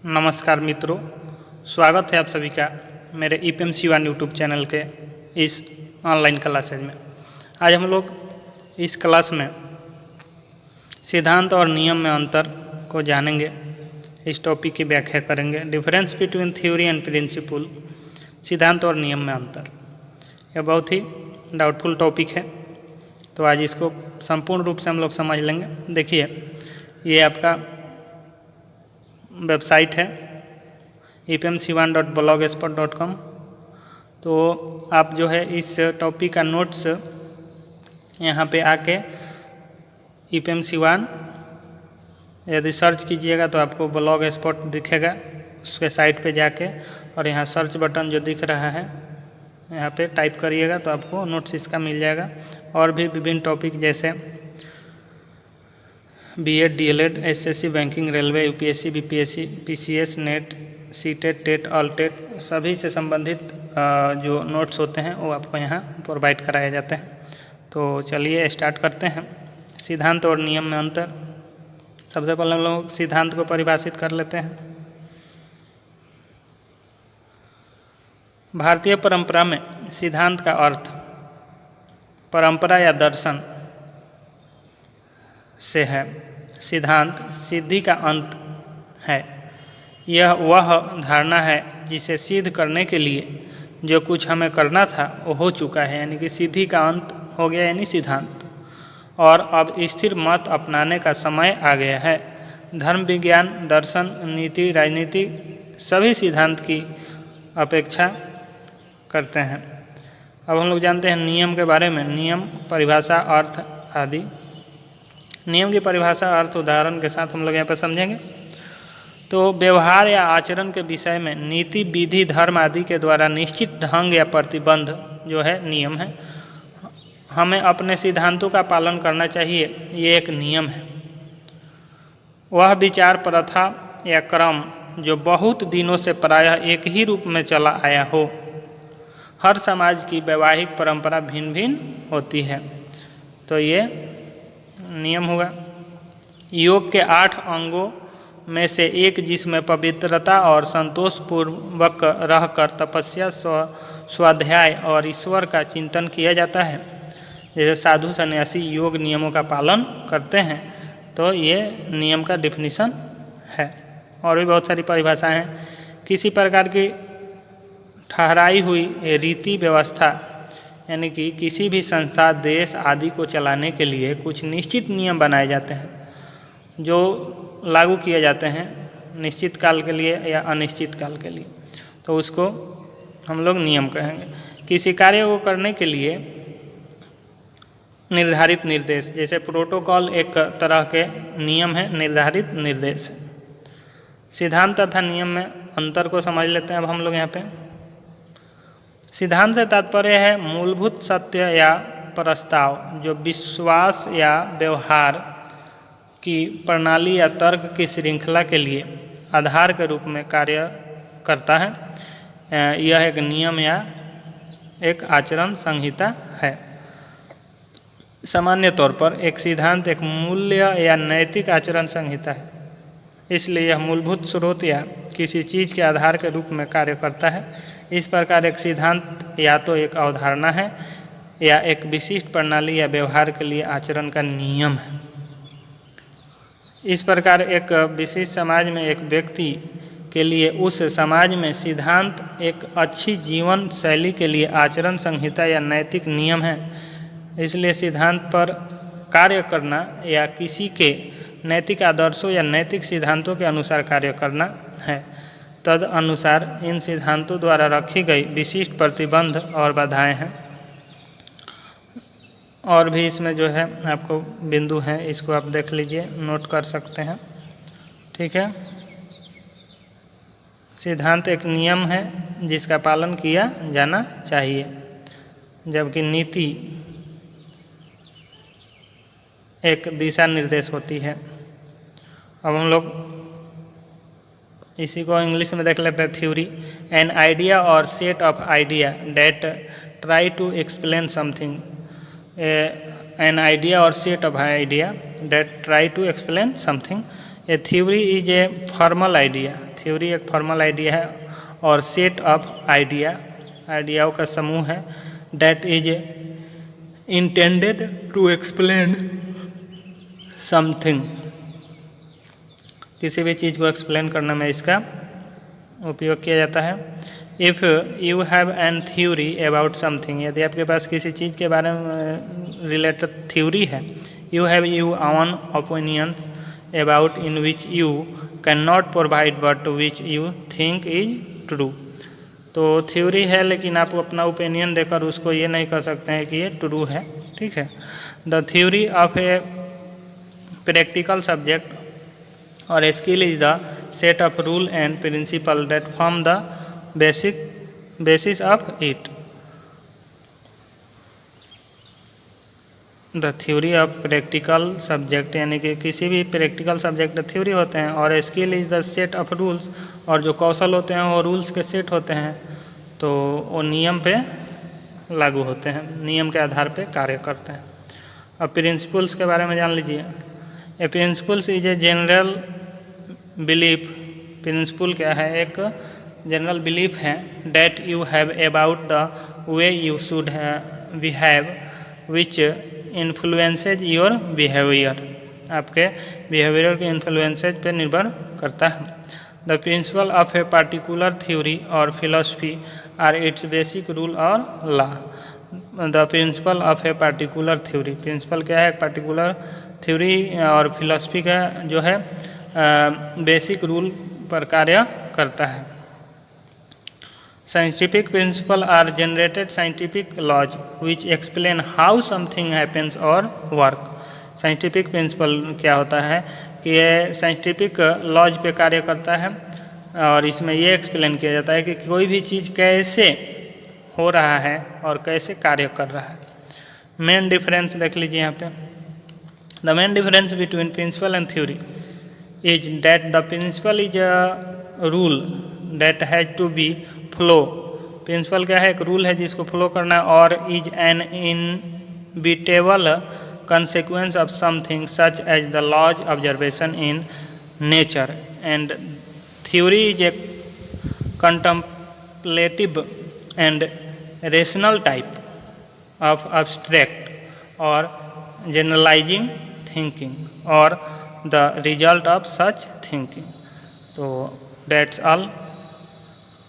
नमस्कार मित्रों, स्वागत है आप सभी का मेरे EPM-C1 यूट्यूब चैनल के इस ऑनलाइन क्लासेज में। आज हम लोग इस क्लास में सिद्धांत और नियम में अंतर को जानेंगे। इस टॉपिक की व्याख्या करेंगे। Difference between theory and principle, सिद्धांत और नियम में अंतर। यह बहुत ही डाउटफुल टॉपिक है, तो आज इसको संपूर्ण रूप से हम लोग समझ लेंगे। देखिए, ये आपका वेबसाइट है epmc1.blogspot.com। तो आप जो है इस टॉपिक का नोट्स यहाँ पे आके EPM-C1 यदि सर्च कीजिएगा तो आपको ब्लॉग स्पॉट दिखेगा। उसके साइट पे जाके और यहाँ सर्च बटन जो दिख रहा है यहाँ पे टाइप करिएगा तो आपको नोट्स इसका मिल जाएगा। और भी विभिन्न टॉपिक जैसे B.Ed, D.El.Ed, SSC, banking, railway, UPSC, BPSC, PCS, NET, CTET, TET, all TET सभी से संबंधित जो नोट्स होते हैं वो आपको यहाँ प्रोवाइड कराए जाते हैं। तो चलिए स्टार्ट करते हैं। सिद्धांत और नियम में अंतर। सबसे पहले हम लोग सिद्धांत को परिभाषित कर लेते हैं। भारतीय परंपरा में सिद्धांत का अर्थ परंपरा या दर्शन से है। सिद्धांत सिद्धि का अंत है। यह वह धारणा है जिसे सिद्ध करने के लिए जो कुछ हमें करना था वो हो चुका है, यानी कि सिद्धि का अंत हो गया, यानी सिद्धांत। और अब स्थिर मत अपनाने का समय आ गया है। धर्म, विज्ञान, दर्शन, नीति, राजनीति सभी सिद्धांत की अपेक्षा करते हैं। अब हम लोग जानते हैं नियम के बारे में। नियम, परिभाषा, अर्थ आदि। नियम की परिभाषा अर्थ उदाहरण के साथ हम लोग यहाँ पर समझेंगे। तो व्यवहार या आचरण के विषय में नीति, विधि, धर्म आदि के द्वारा निश्चित ढंग या प्रतिबंध जो है नियम है। हमें अपने सिद्धांतों का पालन करना चाहिए, ये एक नियम है। वह विचार, प्रथा या क्रम जो बहुत दिनों से प्रायः एक ही रूप में चला आया हो। हर समाज की वैवाहिक परंपरा भिन्न भिन्न होती है, तो ये नियम हुआ। योग के 8 अंगों में से एक, जिसमें पवित्रता और संतोषपूर्वक रहकर तपस्या, स्वाध्याय और ईश्वर का चिंतन किया जाता है। जैसे साधु सन्यासी योग नियमों का पालन करते हैं, तो ये नियम का डिफिनीशन है। और भी बहुत सारी परिभाषाएं हैं। किसी प्रकार की ठहराई हुई रीति व्यवस्था, यानी कि किसी भी संस्था, देश आदि को चलाने के लिए कुछ निश्चित नियम बनाए जाते हैं जो लागू किए जाते हैं निश्चित काल के लिए या अनिश्चित काल के लिए, तो उसको हम लोग नियम कहेंगे। किसी कार्य को करने के लिए निर्धारित निर्देश, जैसे प्रोटोकॉल एक तरह के नियम है, निर्धारित निर्देश। सिद्धांत तथा नियम में अंतर को समझ लेते हैं अब हम लोग यहाँ पे। सिद्धांत से तात्पर्य है मूलभूत सत्य या प्रस्ताव जो विश्वास या व्यवहार की प्रणाली या तर्क की श्रृंखला के लिए आधार के रूप में कार्य करता है। यह एक नियम या एक आचरण संहिता है। सामान्य तौर पर एक सिद्धांत एक मूल्य या नैतिक आचरण संहिता है, इसलिए यह मूलभूत स्रोत या किसी चीज़ के आधार के रूप में कार्य करता है। इस प्रकार एक सिद्धांत या तो एक अवधारणा है या एक विशिष्ट प्रणाली या व्यवहार के लिए आचरण का नियम है। इस प्रकार एक विशिष्ट समाज में एक व्यक्ति के लिए उस समाज में सिद्धांत एक अच्छी जीवन शैली के लिए आचरण संहिता या नैतिक नियम है। इसलिए सिद्धांत पर कार्य करना या किसी के नैतिक आदर्शों या नैतिक सिद्धांतों के अनुसार कार्य करना है। तद अनुसार इन सिद्धांतों द्वारा रखी गई विशिष्ट प्रतिबंध और बाधाएं हैं। और भी इसमें जो है आपको बिंदु हैं, इसको आप देख लीजिए, नोट कर सकते हैं। ठीक है। सिद्धांत एक नियम है जिसका पालन किया जाना चाहिए, जबकि नीति एक दिशा निर्देश होती है। अब हम लोग इसी को इंग्लिश में देख लेते हैं। थ्योरी, एन आइडिया और set of idea that try to explain something. An idea और set of idea that try to explain something. A theory is a formal idea theory एक फॉर्मल आइडिया है और set of आइडियाओं का समूह है that is intended to explain something. किसी भी चीज़ को एक्सप्लेन करने में इसका उपयोग किया जाता है। If you have an theory about something, यदि आपके पास किसी चीज़ के बारे में रिलेटेड थ्योरी है, you have you own opinions about in which you can not provide but which you think is true. तो थ्योरी है लेकिन आप अपना ओपिनियन देकर उसको ये नहीं कह सकते हैं कि ये ट्रू है, ठीक है। The theory of a practical subject और skill is the set of rule and principle that form the basis of it. The theory of practical subject यानी कि किसी भी प्रैक्टिकल सब्जेक्ट थ्योरी होते हैं और skill is the set of rules, और जो कौशल होते हैं वो रूल्स के सेट होते हैं, तो वो नियम पे लागू होते हैं, नियम के आधार पे कार्य करते हैं। अब प्रिंसिपल्स के बारे में जान लीजिए। A principles is a general belief. Principle क्या है? एक जनरल बिलीफ है that you have about the way you should behave which influences your behaviour. आपके बिहेवियर के इन्फ्लुएंसेज पे निर्भर करता है। The principle of a particular theory और philosophy are its basic rule और law. The principle of a particular theory, principle क्या है? एक पार्टिकुलर थ्योरी और फिलोसफी का जो है बेसिक रूल पर कार्य करता है। Scientific principle are generated scientific laws which explain how something happens और वर्क। साइंटिफिक प्रिंसिपल क्या होता है कि ये साइंटिफिक लॉज पे कार्य करता है और इसमें ये एक्सप्लेन किया जाता है कि कोई भी चीज़ कैसे हो रहा है और कैसे कार्य कर रहा है। मेन डिफरेंस देख लीजिए यहाँ पे। The main difference between principle and theory is that the principle is a rule that has to be flow. Principle क्या है? एक रूल है जिसको फ्लो करना है, और is an inevitable consequence of something such as the laws observation in nature, and theory is a contemplative and rational type of abstract or generalizing thinking or the result of such thinking. So that's all.